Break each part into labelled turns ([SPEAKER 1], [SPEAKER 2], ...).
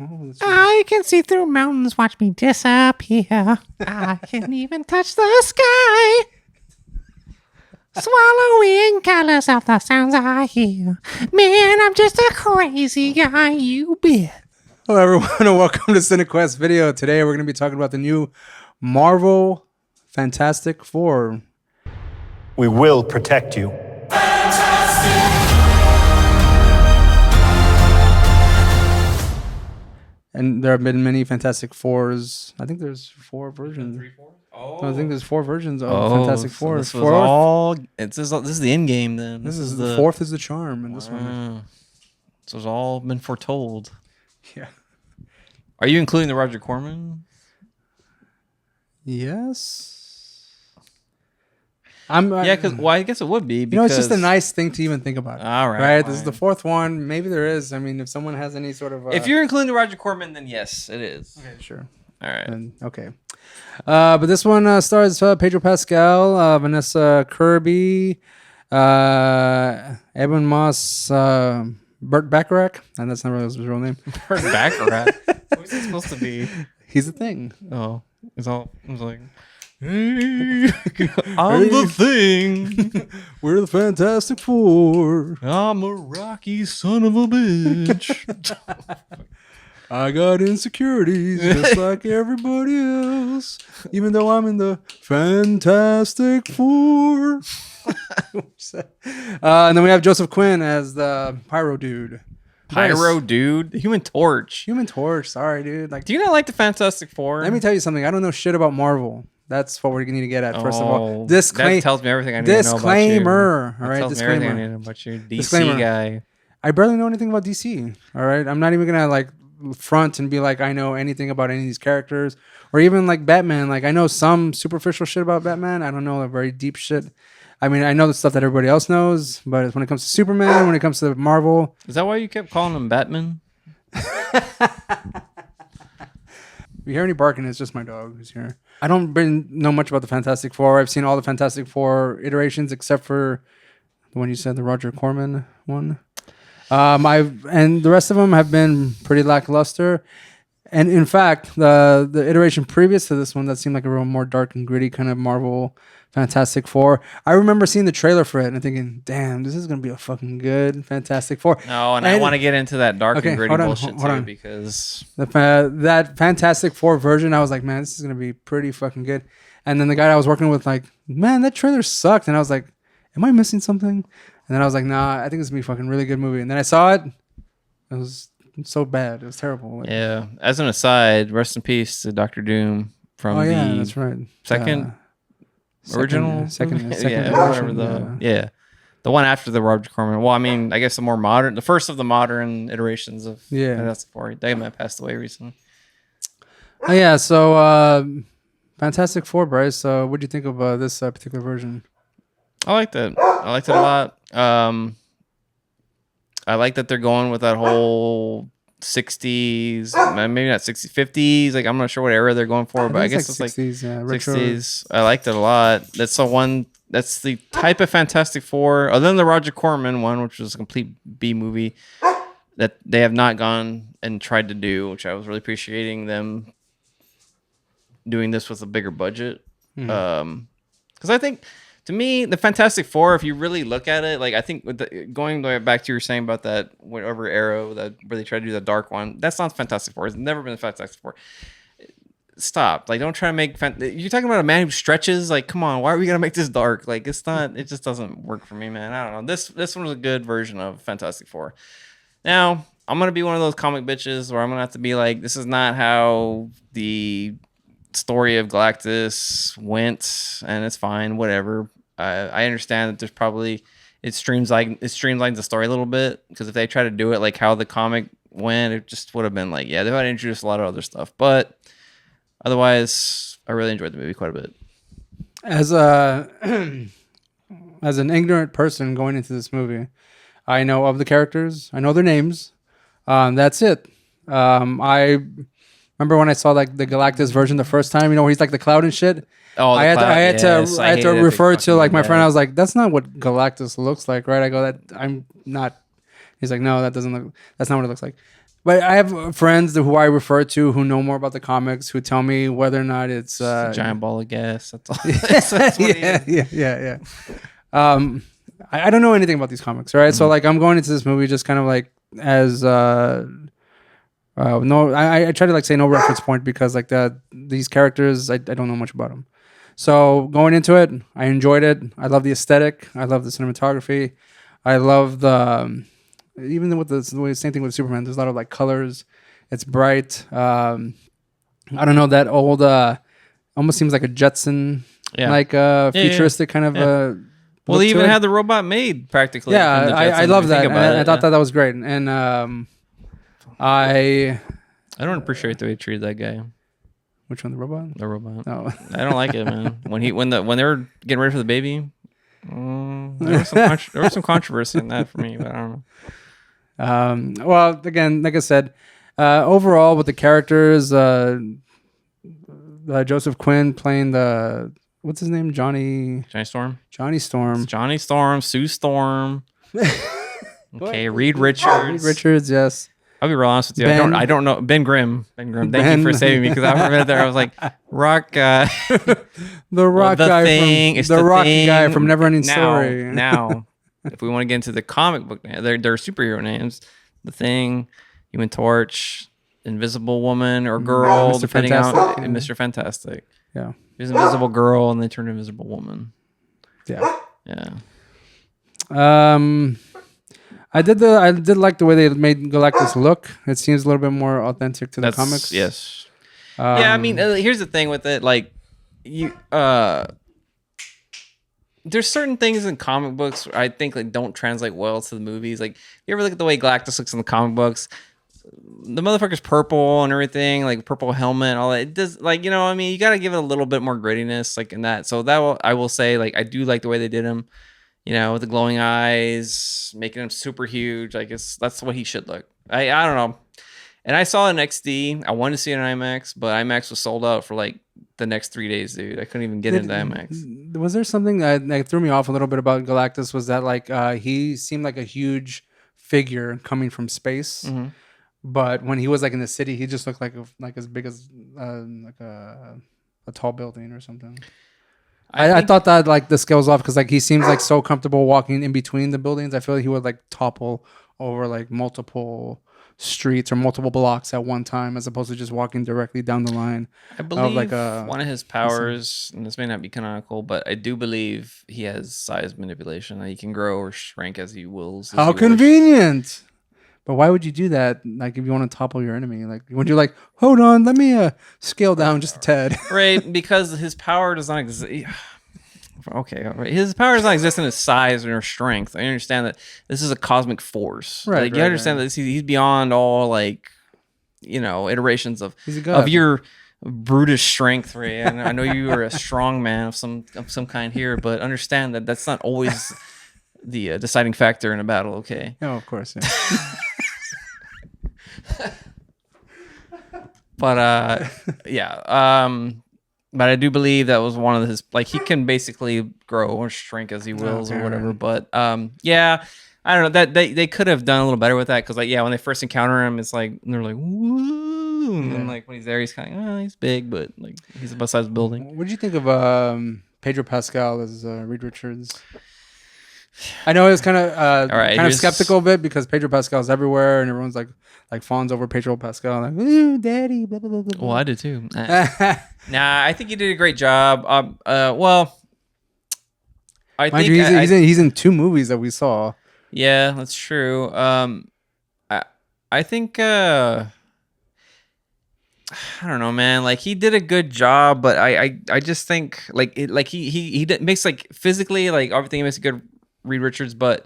[SPEAKER 1] Oh,
[SPEAKER 2] I can see through mountains, watch me disappear. I can even touch the sky. Swallowing colors of the sounds I hear. Man, I'm just a crazy guy, you bet.
[SPEAKER 1] hello, everyone, and welcome to CineQuest video. Today, we're going to be talking about the new Marvel Fantastic Four.
[SPEAKER 3] We will protect you.
[SPEAKER 1] And there have been many Fantastic Fours. I think there's 4 versions. I think there's 4 versions of Fantastic Four.
[SPEAKER 4] This was all. This is the end game then.
[SPEAKER 1] This is the fourth is the charm, and this one.
[SPEAKER 4] This was all been foretold.
[SPEAKER 1] Yeah.
[SPEAKER 4] Are you including the Roger Corman?
[SPEAKER 1] Yes.
[SPEAKER 4] Yeah, because I guess it would be. Because,
[SPEAKER 1] it's just a nice thing to even think about.
[SPEAKER 4] All right.
[SPEAKER 1] Right. This is the 4th one. Maybe there is. I mean, if someone has any sort of.
[SPEAKER 4] If you're including the Roger Corman, then yes, it is.
[SPEAKER 1] Okay. Sure.
[SPEAKER 4] All right.
[SPEAKER 1] And, okay. But this one stars Pedro Pascal, Vanessa Kirby, Eben Moss, Burt Bacharach, and that's not really his real name.
[SPEAKER 4] Burt Bacharach. Who's he supposed to be?
[SPEAKER 1] He's a thing.
[SPEAKER 4] Oh, I was like, hey, I'm the thing.
[SPEAKER 1] We're the Fantastic Four.
[SPEAKER 4] I'm a rocky son of a bitch.
[SPEAKER 1] I got insecurities just like everybody else, even though I'm in the Fantastic Four. And then we have Joseph Quinn as the Pyro Dude.
[SPEAKER 4] Pyro Dude? The Human Torch.
[SPEAKER 1] Human Torch. Sorry, dude. Like,
[SPEAKER 4] do you not like the Fantastic Four?
[SPEAKER 1] Let me tell you something. I don't know shit about Marvel. That's what we need to get at, first of all.
[SPEAKER 4] That tells me everything I need to know about you.
[SPEAKER 1] Disclaimer. All right,
[SPEAKER 4] tells
[SPEAKER 1] disclaimer.
[SPEAKER 4] me everything I need to know about you. DC
[SPEAKER 1] Disclaimer.
[SPEAKER 4] guy.
[SPEAKER 1] I barely know anything about DC. All right, I'm not even gonna like front and be like I know anything about any of these characters, or even like Batman. Like I know some superficial shit about Batman. I don't know the very deep shit. I mean, I know the stuff that everybody else knows, but when it comes to Superman, when it comes to Marvel,
[SPEAKER 4] is that why you kept calling him Batman?
[SPEAKER 1] If you hear any barking, it's just my dog who's here. I don't really know much about the Fantastic Four. I've seen all the Fantastic Four iterations except for the one you said, the Roger Corman one. And the rest of them have been pretty lackluster. And in fact, the iteration previous to this one that seemed like a real more dark and gritty kind of Marvel Fantastic Four. I remember seeing the trailer for it and thinking, damn, this is going to be a fucking good Fantastic Four.
[SPEAKER 4] No, and I want to get into that dark and gritty bullshit too, because
[SPEAKER 1] that Fantastic Four version, I was like, man, this is going to be pretty fucking good. And then the guy I was working with like, man, that trailer sucked. And I was like, am I missing something? And then I was like, nah, I think it's going to be a fucking really good movie. And then I saw it. It was so bad. It was terrible. Like,
[SPEAKER 4] yeah. As an aside, rest in peace to Dr. Doom from
[SPEAKER 1] that's right.
[SPEAKER 4] Second original,
[SPEAKER 1] second
[SPEAKER 4] whatever the one after the Roger Corman. Well, I mean, I guess the first of the modern iterations of Fantastic Four. They might have passed away recently.
[SPEAKER 1] Oh yeah, so Fantastic Four, Bryce. What do you think of this particular version?
[SPEAKER 4] I liked it. I liked it a lot. I like that they're going with that whole 60s, maybe not 60s, 50s. Like I'm not sure what era they're going for, but I guess it's like
[SPEAKER 1] 60s, yeah,
[SPEAKER 4] 60s. I liked it a lot. That's the type of Fantastic Four, other than the Roger Corman one, which was a complete B movie, that they have not gone and tried to do, which I was really appreciating them doing this with a bigger budget. Because I think, to me, the Fantastic Four, if you really look at it, like I think going back to what you were saying about that whatever arrow where they tried to do the dark one, that's not Fantastic Four. It's never been a Fantastic Four. Stop! Like, don't try to make. You're talking about a man who stretches. Like, come on, why are we gonna make this dark? Like, it's not. It just doesn't work for me, man. I don't know. This one was a good version of Fantastic Four. Now I'm gonna be one of those comic bitches where I'm gonna have to be like, this is not how the story of Galactus went, and it's fine, whatever. I understand that there's probably it streamlines the story a little bit, because if they try to do it like how the comic went, it just would have been like, yeah, they would have introduced a lot of other stuff. But otherwise, I really enjoyed the movie quite a bit.
[SPEAKER 1] As an ignorant person going into this movie, I know of the characters, I know their names. That's it. I remember when I saw like the Galactus version the first time, where he's like the cloud and shit.
[SPEAKER 4] Oh,
[SPEAKER 1] I had to refer to like my friend. I was like, that's not what Galactus looks like, right? I go, that I'm not. He's like, no, that's not what it looks like. But I have friends who I refer to who know more about the comics who tell me whether or not it's
[SPEAKER 4] Just a giant ball of gas. That's all. That's what he is.
[SPEAKER 1] yeah. I don't know anything about these comics, right? So like I'm going into this movie just kind of like as no, I try to like say no reference point because like these characters I don't know much about them. So going into it, I enjoyed it. I love the aesthetic. I love the cinematography. I love the even with the same thing with Superman. There's a lot of like colors. It's bright. I don't know, that old almost seems like a Jetson like futuristic kind of
[SPEAKER 4] Well,
[SPEAKER 1] look
[SPEAKER 4] they
[SPEAKER 1] to
[SPEAKER 4] even
[SPEAKER 1] it.
[SPEAKER 4] had the robot made practically.
[SPEAKER 1] Yeah,
[SPEAKER 4] from the
[SPEAKER 1] I
[SPEAKER 4] Jetsons,
[SPEAKER 1] love
[SPEAKER 4] if you
[SPEAKER 1] that.
[SPEAKER 4] think
[SPEAKER 1] And
[SPEAKER 4] about
[SPEAKER 1] I
[SPEAKER 4] it,
[SPEAKER 1] thought that was great. And I
[SPEAKER 4] I don't appreciate the way they treated that guy.
[SPEAKER 1] which one, the robot?
[SPEAKER 4] The robot.
[SPEAKER 1] No.
[SPEAKER 4] I don't like it, man. When they were getting ready for the baby, there was some controversy in that for me, but I don't know.
[SPEAKER 1] Well, again, like I said, overall with the characters, Joseph Quinn playing the what's his name, Johnny Storm.
[SPEAKER 4] It's Johnny Storm, Sue Storm. Okay, Reed Richards.
[SPEAKER 1] Yes.
[SPEAKER 4] I'll be real honest with you.
[SPEAKER 1] Ben.
[SPEAKER 4] I don't know Ben Grimm. Thank
[SPEAKER 1] Ben.
[SPEAKER 4] you for saving me because I remember there. I was like, Rock guy.
[SPEAKER 1] The rock
[SPEAKER 4] the
[SPEAKER 1] guy
[SPEAKER 4] thing.
[SPEAKER 1] from
[SPEAKER 4] It's
[SPEAKER 1] the rock
[SPEAKER 4] thing.
[SPEAKER 1] guy from Neverending Story.
[SPEAKER 4] Now, if we want to get into the comic book, they're superhero names. The Thing, Human Torch, Invisible Woman or Girl,
[SPEAKER 1] Mr.
[SPEAKER 4] depending
[SPEAKER 1] Fantastic.
[SPEAKER 4] on Mr. Fantastic.
[SPEAKER 1] Yeah.
[SPEAKER 4] There's Invisible Girl, and they turned Invisible Woman.
[SPEAKER 1] Yeah.
[SPEAKER 4] Yeah.
[SPEAKER 1] I did like the way they made Galactus look. It seems a little bit more authentic to the comics.
[SPEAKER 4] Yes. Yeah, I mean, here's the thing with it. Like, there's certain things in comic books I think like don't translate well to the movies. Like, you ever look at the way Galactus looks in the comic books? The motherfucker's purple and everything, like purple helmet and all that. It does, like, I mean, you got to give it a little bit more grittiness, like in that. So I will say, like, I do like the way they did him. With the glowing eyes, making him super huge. Like that's what he should look. I don't know. And I saw it in XD. I wanted to see it in IMAX, but IMAX was sold out for like the next 3 days, dude. I couldn't even get into IMAX.
[SPEAKER 1] Was there something that threw me off a little bit about Galactus? Was that like he seemed like a huge figure coming from space, but when he was like in the city, he just looked like as big as like a tall building or something. I thought that like the scales off because like he seems like so comfortable walking in between the buildings. I feel like he would like topple over like multiple streets or multiple blocks at one time as opposed to just walking directly down the line.
[SPEAKER 4] I believe
[SPEAKER 1] like
[SPEAKER 4] one of his powers, and this may not be canonical, but I do believe he has size manipulation. That he can grow or shrink as he wills.
[SPEAKER 1] How convenient! But why would you do that? Like, if you want to topple your enemy, like, would you like, hold on, let me scale down just a tad?
[SPEAKER 4] Right, because his power does not exist. Okay, all right. His power does not exist in his size or strength. I understand that this is a cosmic force.
[SPEAKER 1] Right,
[SPEAKER 4] Like, you understand that he's beyond all, like, iterations of your brutish strength, right? And I know you are a strong man of some kind here, but understand that that's not always the deciding factor in a battle. Okay.
[SPEAKER 1] Oh, of course. Yeah.
[SPEAKER 4] But but I do believe that was one of his, like, he can basically grow or shrink as he wills or whatever. Right. But yeah, I don't know, that they could have done a little better with that because, like, yeah, when they first encounter him, it's like they're like, woo, and then, like, when he's there, he's kind of he's big, but like he's about size building.
[SPEAKER 1] What did you think of Pedro Pascal as Reed Richards? I know it was kind of skeptical a bit because Pedro Pascal's everywhere and everyone's like fawns over Pedro Pascal, like, ooh, daddy, blah blah blah blah.
[SPEAKER 4] Well, I did too. Nah, I think he did a great job. Well, I think
[SPEAKER 1] he's in 2 movies that we saw.
[SPEAKER 4] Yeah, that's true. I think I don't know, man. Like, he did a good job, but I just think he makes, like, physically, like, everything makes a good Reed Richards, but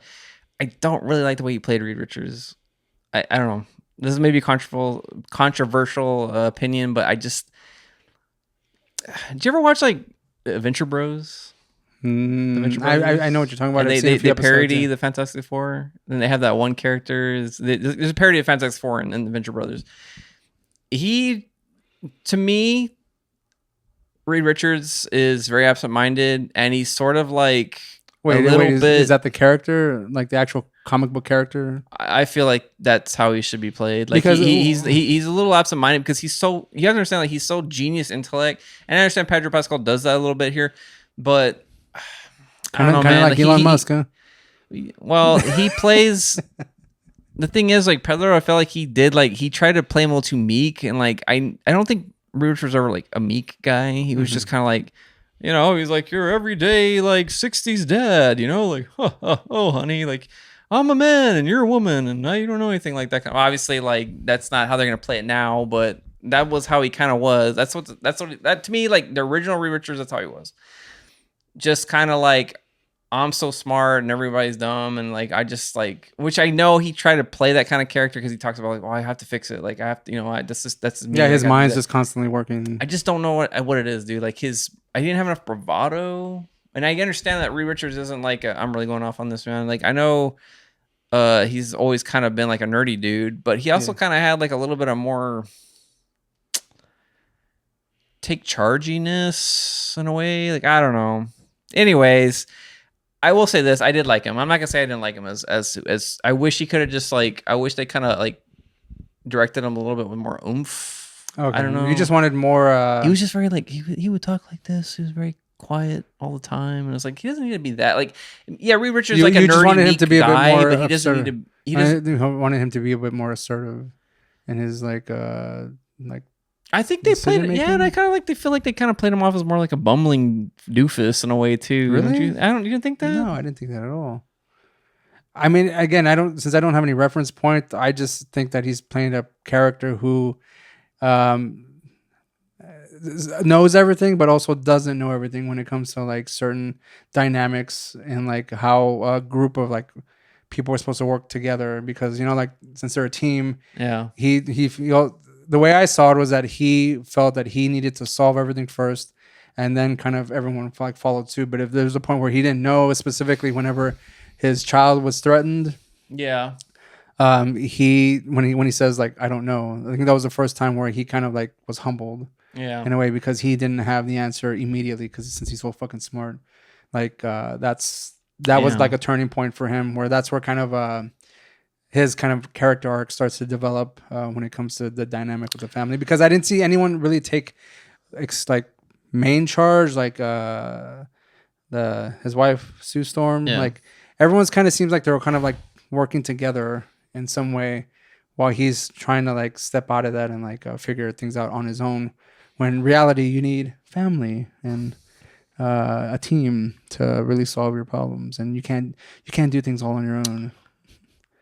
[SPEAKER 4] I don't really like the way he played Reed Richards. I don't know. This is maybe a controversial opinion, but I just... Did you ever watch, like, Adventure Bros?
[SPEAKER 1] I know what you're talking about.
[SPEAKER 4] They parody the Fantastic Four. And they have that one character. There's a parody of Fantastic Four and the Adventure Brothers. To me, Reed Richards is very absent-minded, and he's sort of like... Wait,
[SPEAKER 1] is that the character? Like the actual comic book character.
[SPEAKER 4] I feel like that's how he should be played. Like
[SPEAKER 1] Because-
[SPEAKER 4] he's a little absent-minded because you have to understand like he's so genius intellect, and I understand Pedro Pascal does that a little bit here, but I
[SPEAKER 1] Kind
[SPEAKER 4] don't
[SPEAKER 1] of
[SPEAKER 4] know, man.
[SPEAKER 1] like Elon Musk, huh?
[SPEAKER 4] Well, he plays. The thing is, like Pedro, I felt like he tried to play him a little too meek, and like I don't think Rich was ever like a meek guy. He was just kind of like, he's like your everyday like '60s dad, like oh honey, like I'm a man and you're a woman, and now you don't know anything like that. Obviously, like that's not how they're gonna play it now, but that was how he kind of was. That's what that to me, like the original Reed Richards, that's how he was. Just kind of like, I'm so smart and everybody's dumb, and like I just like, which I know he tried to play that kind of character because he talks about like, well, I have to fix it, like I have to, that's me.
[SPEAKER 1] Yeah, his mind's just constantly working.
[SPEAKER 4] I just don't know what it is, dude. Like I didn't have enough bravado, and I understand that Reed Richards isn't like I'm really going off on this, man. Like I know, he's always kind of been like a nerdy dude, but he also kind of had like a little bit of more take charginess in a way. Like I don't know. Anyways, I will say this: I did like him. I'm not gonna say I didn't like him as I wish he could have just like. I wish they kind of like directed him a little bit with more oomph.
[SPEAKER 1] Okay.
[SPEAKER 4] I don't know.
[SPEAKER 1] You just wanted more.
[SPEAKER 4] He was just very like he would talk like this. He was very quiet all the time, and it's like he doesn't need to be that. Like, yeah, Reed Richards like a
[SPEAKER 1] just
[SPEAKER 4] nerdy
[SPEAKER 1] wanted him
[SPEAKER 4] meek
[SPEAKER 1] to be
[SPEAKER 4] guy,
[SPEAKER 1] a bit more
[SPEAKER 4] but he doesn't
[SPEAKER 1] assertive.
[SPEAKER 4] need to. He doesn't.
[SPEAKER 1] I wanted him to be a bit more assertive in his like.
[SPEAKER 4] I think they played it. Yeah, and I kind of like. They feel like they kind of played him off as more like a bumbling doofus in a way too.
[SPEAKER 1] Really?
[SPEAKER 4] You didn't think that?
[SPEAKER 1] No, I didn't think that at all. I mean, again, since I don't have any reference point, I just think that he's playing a character who knows everything, but also doesn't know everything when it comes to like certain dynamics and like how a group of like people are supposed to work together. Because like since they're a team,
[SPEAKER 4] Yeah.
[SPEAKER 1] The way I saw it was that he felt that he needed to solve everything first, and then kind of everyone like followed suit. But if there was a point where he didn't know specifically whenever his child was threatened,
[SPEAKER 4] Yeah.
[SPEAKER 1] when he says like I don't know, I think that was the first time where he kind of like was humbled
[SPEAKER 4] Yeah.
[SPEAKER 1] in a way because he didn't have the answer immediately because since he's so fucking smart, like that was like a turning point for him where that's where kind of his kind of character arc starts to develop when it comes to the dynamic with the family, because I didn't see anyone really take like main charge, like his wife Sue Storm.
[SPEAKER 4] Yeah.
[SPEAKER 1] Like everyone's kind of seems like they're kind of like working together in some way while he's trying to like step out of that and like figure things out on his own, when in reality you need family and a team to really solve your problems, and you can't do things all on your own.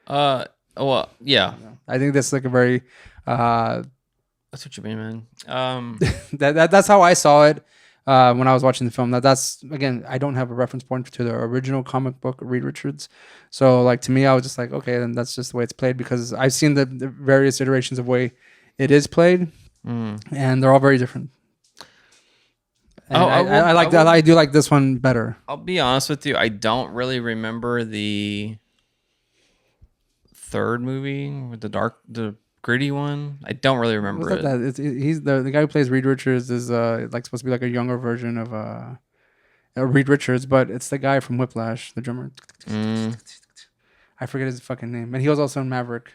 [SPEAKER 4] Well, yeah.
[SPEAKER 1] I think that's like a very
[SPEAKER 4] That's what you mean, man.
[SPEAKER 1] that's how I saw it when I was watching the film. That's again, I don't have a reference point to the original comic book Reed Richards, so like to me, I was just like, okay, then that's just the way it's played, because I've seen the various iterations of way it is played, and they're all very different. And I do like this one better.
[SPEAKER 4] I'll be honest with you. I don't really remember the third movie with the gritty one. I don't really remember it.
[SPEAKER 1] He's the guy who plays Reed Richards is like supposed to be like a younger version of Reed Richards, but it's the guy from Whiplash, the drummer. I forget his fucking name, and he was also in Maverick.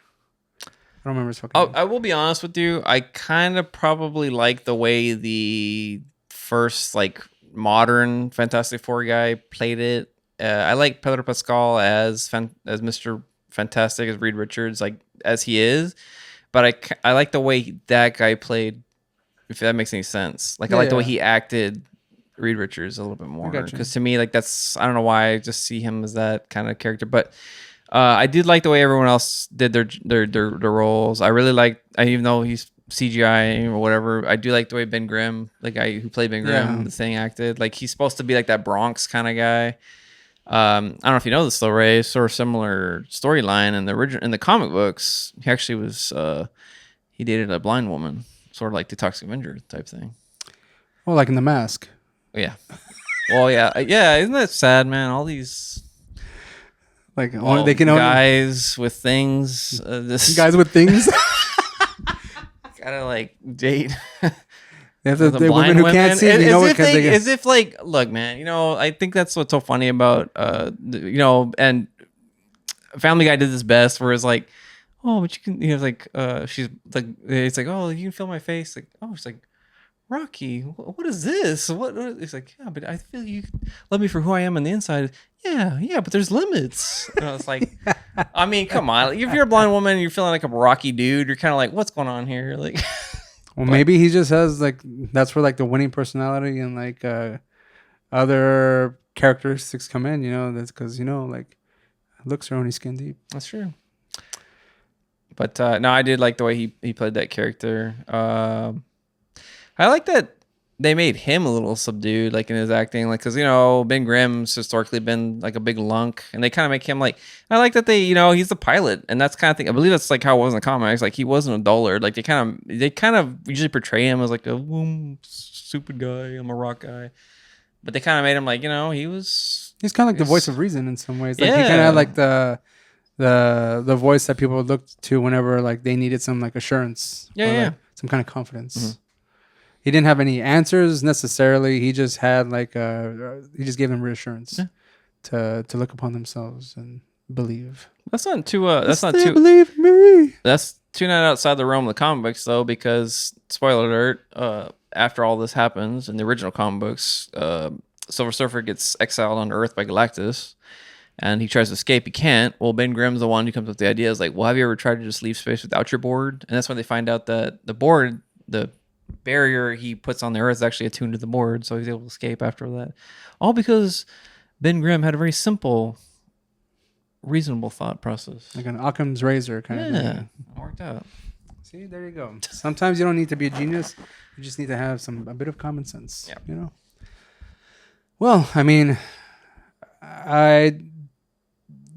[SPEAKER 1] I don't remember his fucking name.
[SPEAKER 4] I will be honest with you. I kind of probably like the way the first like modern Fantastic Four guy played it. I like Pedro Pascal as Mr. Fantastic, as Reed Richards, like as he is, but I like the way that guy played, if that makes any sense. Like I like the way he acted Reed Richards a little bit more, because to me, like that's, I don't know why I just see him as that kind of character, but I did like the way everyone else did their roles. I really like, even though he's CGI or whatever, I do like the way Ben Grimm, the guy who played Ben Grimm, the thing acted. Like he's supposed to be like that Bronx kind of guy. I don't know if you know this though, Ray. Sort of similar storyline in the comic books. He actually was he dated a blind woman, sort of like the Toxic Avenger type thing.
[SPEAKER 1] Oh, like in The Mask.
[SPEAKER 4] Yeah. Well, yeah. Isn't that sad, man? All these
[SPEAKER 1] like they can
[SPEAKER 4] guys with things.
[SPEAKER 1] Guys with things.
[SPEAKER 4] Gotta like date.
[SPEAKER 1] They have the women who can't see.
[SPEAKER 4] As if like, look, man. I think that's what's so funny about and Family Guy did this best, where it's like, oh, but you can, you know, like, she's like, it's like, oh, you can feel my face, like, oh, she's like, Rocky, what is this? What? It's like, yeah, but I feel you love me for who I am on the inside. Yeah, but there's limits. And I was like, I mean, come on. If you're a blind woman and you're feeling like a Rocky dude, you're kind of like, what's going on here? Like,
[SPEAKER 1] Well, maybe he just has like that's where like the winning personality and like other characteristics come in. You know, that's because like looks are only skin deep.
[SPEAKER 4] that's true. But no, I did like the way he played that character. I like that they made him a little subdued, like in his acting, like because Ben Grimm's historically been like a big lunk, and they kind of make him like. I like that they, he's the pilot, and that's kind of thing. I believe that's like how it was in the comics. Like he wasn't a dullard. Like they kind of usually portray him as like a stupid guy. I'm a rock guy, but they kind of made him like he was.
[SPEAKER 1] He's kind of like the voice of reason in some ways. Like he
[SPEAKER 4] Yeah.
[SPEAKER 1] kind of had like the voice that people would look to whenever like they needed some like assurance.
[SPEAKER 4] Yeah,
[SPEAKER 1] or,
[SPEAKER 4] yeah.
[SPEAKER 1] like, some kind of confidence.
[SPEAKER 4] Mm-hmm.
[SPEAKER 1] He didn't have any answers necessarily. He just had like he just gave them reassurance to look upon themselves and believe.
[SPEAKER 4] That's not too. That's not
[SPEAKER 1] They
[SPEAKER 4] too.
[SPEAKER 1] believe me.
[SPEAKER 4] That's too not outside the realm of the comic books though, because spoiler alert. After all this happens in the original comic books, Silver Surfer gets exiled on Earth by Galactus, and he tries to escape. He can't. Well, Ben Grimm's the one who comes up with the idea. Is like, well, have you ever tried to just leave space without your board? And that's when they find out that the board, the barrier he puts on the Earth, is actually attuned to the board, so he's able to escape after that. All because Ben Grimm had a very simple, reasonable thought process.
[SPEAKER 1] Like an Occam's razor kind of
[SPEAKER 4] Yeah,
[SPEAKER 1] thing.
[SPEAKER 4] it worked out.
[SPEAKER 1] See, there you go. Sometimes you don't need to be a genius. You just need to have a bit of common sense.
[SPEAKER 4] Yeah.
[SPEAKER 1] Well, I mean, the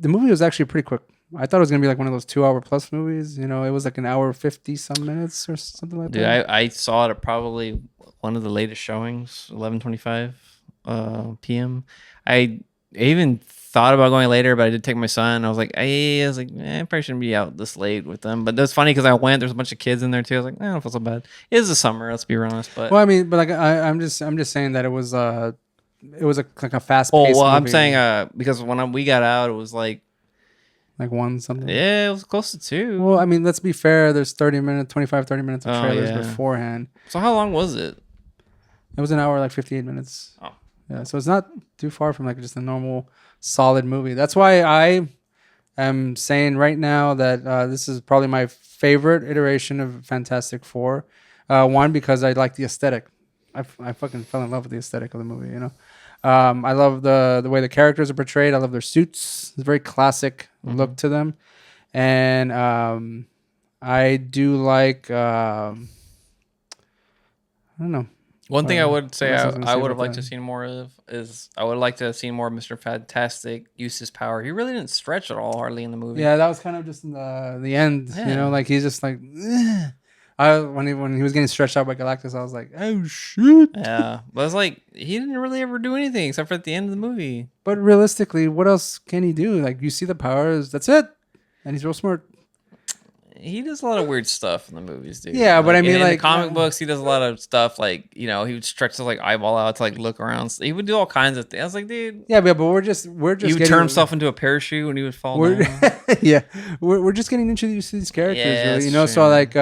[SPEAKER 1] movie was actually pretty quick. I thought it was gonna be like one of those 2-hour plus movies. It was like an hour 50 some minutes or something like
[SPEAKER 4] Dude,
[SPEAKER 1] that.
[SPEAKER 4] I saw it at probably one of the latest showings, 11:25 p.m. I even thought about going later, but I did take my son. I was like, I probably shouldn't be out this late with them. But that's funny because I went. There's a bunch of kids in there too. I was like, I don't feel so bad. It is the summer. Let's be honest. But
[SPEAKER 1] Well, I mean, but like I'm just saying that it was like a fast
[SPEAKER 4] oh
[SPEAKER 1] paced.
[SPEAKER 4] well, I'm saying because when we got out, it was like
[SPEAKER 1] one something.
[SPEAKER 4] yeah, it was close to 2.
[SPEAKER 1] Well, I mean, let's be fair. There's 30 minutes of trailers
[SPEAKER 4] yeah.
[SPEAKER 1] beforehand.
[SPEAKER 4] So how long was it?
[SPEAKER 1] It was an hour, like 58 minutes.
[SPEAKER 4] Oh.
[SPEAKER 1] Yeah, so it's not too far from like just a normal solid movie. That's why I am saying right now that this is probably my favorite iteration of Fantastic Four. One, because I like the aesthetic. I fucking fell in love with the aesthetic of the movie. I love the way the characters are portrayed. I love their suits. It's a very classic look to them, and I do like. I don't know.
[SPEAKER 4] One thing I would say
[SPEAKER 1] what else I was gonna
[SPEAKER 4] I
[SPEAKER 1] say
[SPEAKER 4] would have
[SPEAKER 1] about
[SPEAKER 4] liked to
[SPEAKER 1] that?
[SPEAKER 4] have seen more of is I would have liked to have seen more of Mr. Fantastic use his power. He really didn't stretch at all hardly in the movie.
[SPEAKER 1] Yeah, that was kind of just in the end.
[SPEAKER 4] Yeah.
[SPEAKER 1] Like he's just like. When he was getting stretched out by Galactus, I was like, oh shit.
[SPEAKER 4] Yeah, but it's like he didn't really ever do anything except for at the end of the movie.
[SPEAKER 1] But realistically, what else can he do? Like you see the powers, that's it, and he's real smart.
[SPEAKER 4] He does a lot of weird stuff in the movies, dude.
[SPEAKER 1] Yeah, but I mean,
[SPEAKER 4] in
[SPEAKER 1] like,
[SPEAKER 4] the comic books, he does a lot of stuff like he would stretch his like eyeball out to like look around. He would do all kinds of things. I was like, dude.
[SPEAKER 1] Yeah, but we're just
[SPEAKER 4] He would
[SPEAKER 1] getting,
[SPEAKER 4] turn himself into a parachute and he would fall down.
[SPEAKER 1] yeah, we're just getting introduced to these characters,
[SPEAKER 4] Yeah,
[SPEAKER 1] really.
[SPEAKER 4] that's
[SPEAKER 1] So
[SPEAKER 4] true.
[SPEAKER 1] like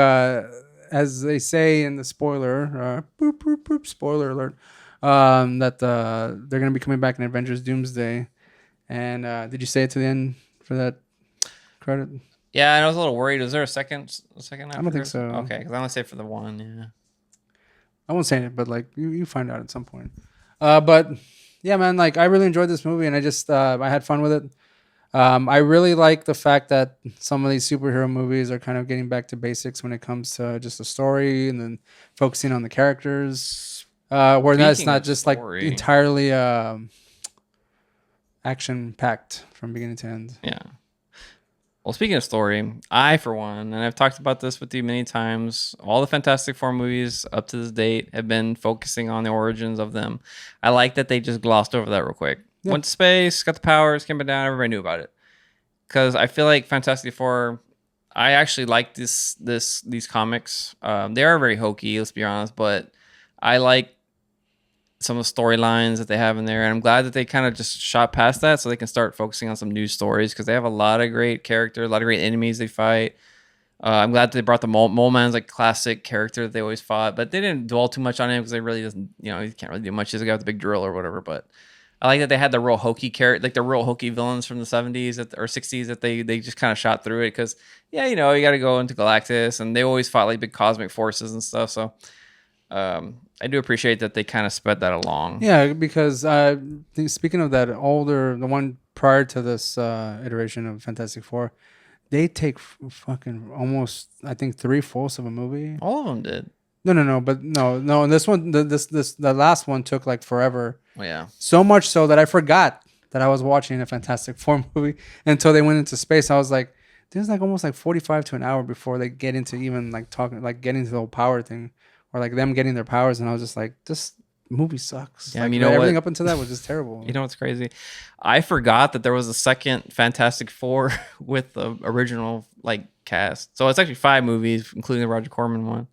[SPEAKER 1] as they say in the spoiler, boop boop boop, spoiler alert, that they're gonna be coming back in Avengers Doomsday, and did you say it to the end for that credit?
[SPEAKER 4] Yeah, and I was a little worried. Was there a second?
[SPEAKER 1] I don't think so.
[SPEAKER 4] Okay, because I only say for the one. Yeah.
[SPEAKER 1] I won't say it, but like you find out at some point. But yeah, man, like I really enjoyed this movie, and I just I had fun with it. I really like the fact that some of these superhero movies are kind of getting back to basics when it comes to just the story and then focusing on the characters. Where that's
[SPEAKER 4] Speaking
[SPEAKER 1] not
[SPEAKER 4] of
[SPEAKER 1] just like
[SPEAKER 4] story.
[SPEAKER 1] entirely action packed from beginning to end.
[SPEAKER 4] Yeah. Well, speaking of story, I, for one, and I've talked about this with you many times, all the Fantastic Four movies up to this date have been focusing on the origins of them. I like that they just glossed over that real quick.
[SPEAKER 1] Yeah.
[SPEAKER 4] Went to space, got the powers, came back down, everybody knew about it. Because I feel like Fantastic Four, I actually like these comics. They are very hokey, let's be honest, but I like some of the storylines that they have in there. And I'm glad that they kind of just shot past that so they can start focusing on some new stories because they have a lot of great characters, a lot of great enemies they fight. I'm glad they brought the Mole Man's like classic character that they always fought, but they didn't dwell too much on him because they really doesn't, he can't really do much. He's a guy with a big drill or whatever. But I like that they had the real hokey character, like the real hokey villains from the 70s or 60s that they just kind of shot through it because, you got to go into Galactus and they always fought like big cosmic forces and stuff. So I do appreciate that they kind of sped that along.
[SPEAKER 1] Yeah, because speaking of that the one prior to this iteration of Fantastic Four, they take fucking almost, I think, 3/4 of a movie.
[SPEAKER 4] All of them did.
[SPEAKER 1] No, but no. This one, the last one took like forever.
[SPEAKER 4] Oh, yeah.
[SPEAKER 1] So much so that I forgot that I was watching a Fantastic Four movie until they went into space. I was like, there's like almost like 45 to an hour before they get into even like talking, like getting to the whole power thing or like them getting their powers. And I was just like, this movie sucks.
[SPEAKER 4] Yeah,
[SPEAKER 1] like,
[SPEAKER 4] you know
[SPEAKER 1] everything
[SPEAKER 4] what?
[SPEAKER 1] up until that was just terrible.
[SPEAKER 4] You know what's crazy? I forgot that there was a second Fantastic Four with the original like cast. So it's actually 5 movies, including the Roger Corman one.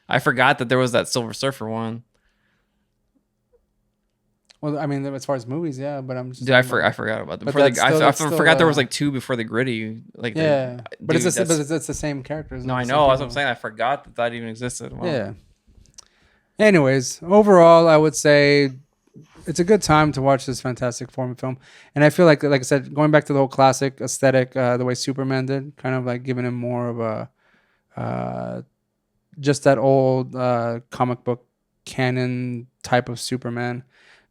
[SPEAKER 4] I forgot that there was that Silver Surfer one.
[SPEAKER 1] Well, I mean, as far as movies, yeah, but I'm just.
[SPEAKER 4] Dude, I forgot about them.
[SPEAKER 1] But
[SPEAKER 4] Before I
[SPEAKER 1] that's still,
[SPEAKER 4] forgot there was like 2 before the Gritty. Like
[SPEAKER 1] yeah, but
[SPEAKER 4] dude,
[SPEAKER 1] it's the same characters.
[SPEAKER 4] No, I know. That's what I'm saying. I forgot that even existed. Wow.
[SPEAKER 1] Yeah. Anyways, overall, I would say it's a good time to watch this Fantastic Four film, and I feel like I said, going back to the whole classic aesthetic, the way Superman did, kind of like giving him more of a just that old comic book canon type of Superman.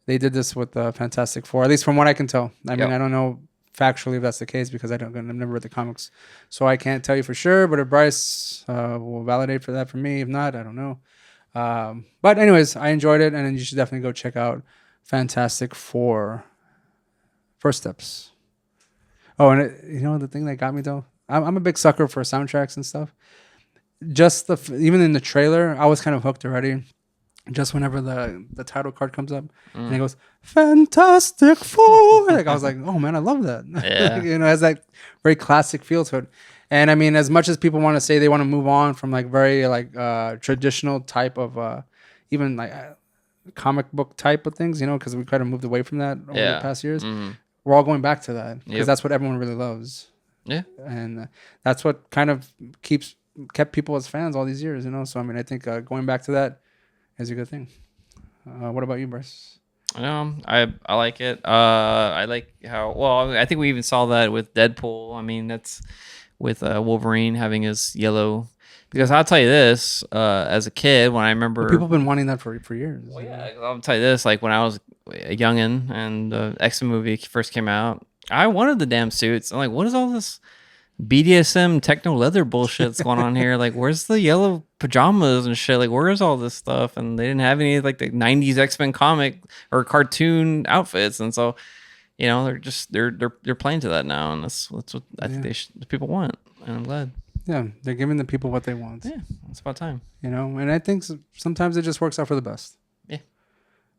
[SPEAKER 1] They did this with the Fantastic Four, at least from what I can tell. I mean, I don't know factually if that's the case because I've never read the comics, so I can't tell you for sure. But if Bryce will validate for that for me, if not, I don't know. But anyways, I enjoyed it, and you should definitely go check out Fantastic Four: First Steps. Oh, and the thing that got me though, I'm a big sucker for soundtracks and stuff. Just even in the trailer, I was kind of hooked already. Just whenever the title card comes up and it goes Fantastic Four, like I was like, oh man, I love that.
[SPEAKER 4] Yeah.
[SPEAKER 1] It has that very classic feel to it. And I mean, as much as people want to say they want to move on from like very like traditional type of even like comic book type of things, because we kind of moved away from that over the past years. Mm-hmm. We're all going back to that because that's what everyone really loves. Yeah, and that's what kind of kept people as fans all these years. So I mean, I think going back to that is a good thing. What about you, Bryce?
[SPEAKER 4] I like it. I like how I think we even saw that with Deadpool. I mean, that's with Wolverine having his yellow. Because I'll tell you this, as a kid, when I remember...
[SPEAKER 1] People have been wanting that for years.
[SPEAKER 4] Well, yeah, I'll tell you this, like when I was a youngin' and the X-Men movie first came out, I wanted the damn suits. I'm like, what is all this BDSM techno leather bullshit that's going on here? Like, where's the yellow pajamas and shit? Like, where's all this stuff? And they didn't have any like the 90s X-Men comic or cartoon outfits. And so, they're just, they're playing to that now. And that's what I think the people want. And I'm glad.
[SPEAKER 1] Yeah, they're giving the people what they want.
[SPEAKER 4] Yeah, it's about time.
[SPEAKER 1] And I think sometimes it just works out for the best.
[SPEAKER 4] Yeah.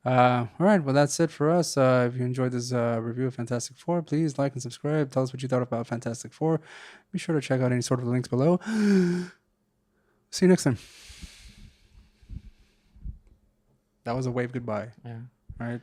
[SPEAKER 1] All right, well, that's it for us. If you enjoyed this review of Fantastic Four, please like and subscribe. Tell us what you thought about Fantastic Four. Be sure to check out any sort of links below. See you next time. That was a wave goodbye.
[SPEAKER 4] Yeah.
[SPEAKER 1] All right.